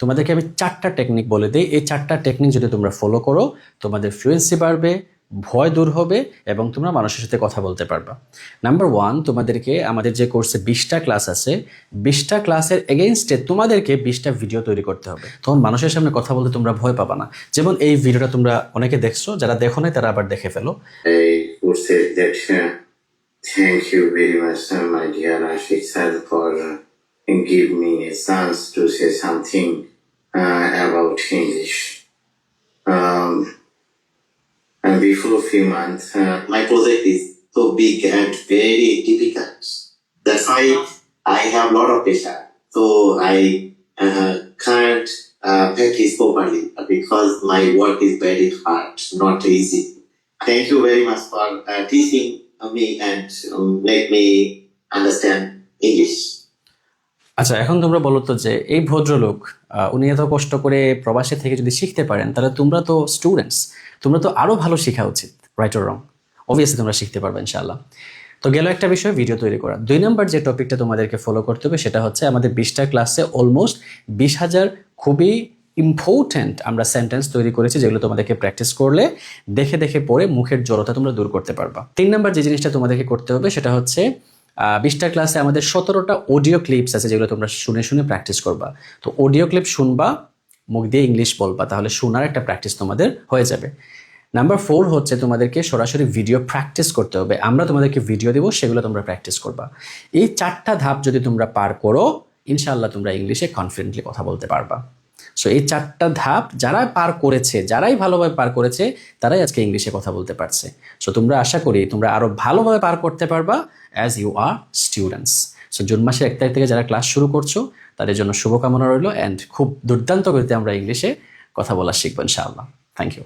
তোমাদেরকে আমি 4টা টেকনিক বলে দিই। এই 4টা টেকনিক যদি তোমরা ফলো করো তোমাদের ফ্লুয়েন্সি বাড়বে, ভয় দূর হবে এবং তোমরা মানুষের সাথে কথা বলতে পারবা। নাম্বার 1, তোমাদেরকে আমাদের যে কোর্সে 20টা ক্লাস আছে, 20টা ক্লাসের এগেইনস্টে তোমাদেরকে 20টা ভিডিও তৈরি করতে হবে। তখন মানুষের সামনে কথা বলতে তোমরা ভয় পাবা না। যেমন এই ভিডিওটা তোমরা অনেকে দেখছো, যারা দেখো নাই তারা আবার দেখে ফেলো। এই কোর্সে thank you very much, my dear Ashik sir, for give me a chance to say something about English. And before a few months, my project is so big and very difficult. That's why I have a lot of pressure. So I can't practice properly because my work is very hard, not easy. Thank you very much for teaching me and make me understand English. আচ্ছা, এখন তোমরা বলো তো যে এই ভদ্রলোক উনি এত কষ্ট করে প্রবাসে থেকে যদি শিখতে পারেন, তাহলে তোমরা তো স্টুডেন্টস, তোমরা তো আরো ভালো শেখা উচিত, রাইট অর রং? অবভিয়াসলি তোমরা শিখতে পারবে ইনশাআল্লাহ। তো গেল একটা বিষয়, ভিডিও তৈরি করা। 2 নম্বর যে টপিকটা তোমাদেরকে ফলো করতে হবে সেটা হচ্ছে আমাদের 20টা ক্লাসে অলমোস্ট 20,000 খুবই ইম্পর্টেন্ট আমরা সেন্টেন্স তৈরি করেছি, যেগুলো তোমাদেরকে প্র্যাকটিস করলে দেখে দেখে পড়ে মুখের জড়তা তোমরা দূর করতে পারবা। 3 নম্বর যে জিনিসটা তোমাদেরকে করতে হবে সেটা হচ্ছে 20টা ক্লাসে আমাদের 17টা অডিও ক্লিপস আছে, যেগুলো তোমরা শুনে শুনে প্র্যাকটিস করবা। তো অডিও ক্লিপ শুনবা, মুখ দিয়ে ইংলিশ বলবা, তাহলে শোনার একটা প্র্যাকটিস তোমাদের হয়ে যাবে। নাম্বার 4 হচ্ছে তোমাদেরকে সরাসরি ভিডিও প্র্যাকটিস করতে হবে। আমরা তোমাদেরকে ভিডিও দেবো, সেগুলো তোমরা প্র্যাকটিস করবা। এই 4টা ধাপ যদি তোমরা পার করো, ইনশাআল্লাহ তোমরা ইংলিশে কনফিডেন্টলি কথা বলতে পারবা। সো এই 4টা ধাপ যারা পার করেছে, যারাই ভালোভাবে পার করেছে, তারাই আজকে ইংলিশে কথা বলতে পারছে। সো তোমরা আশা করি তোমরা আরো ভালোভাবে পার করতে পারবা as you are students. So June মাসের 1 তারিখ থেকে যারা ক্লাস শুরু করছো তাদের জন্য শুভকামনা রইল, অ্যান্ড খুব দুর্দান্ত গতিতে আমরা ইংলিশে কথা বলা শিখবো ইনশাআল্লাহ। Thank you.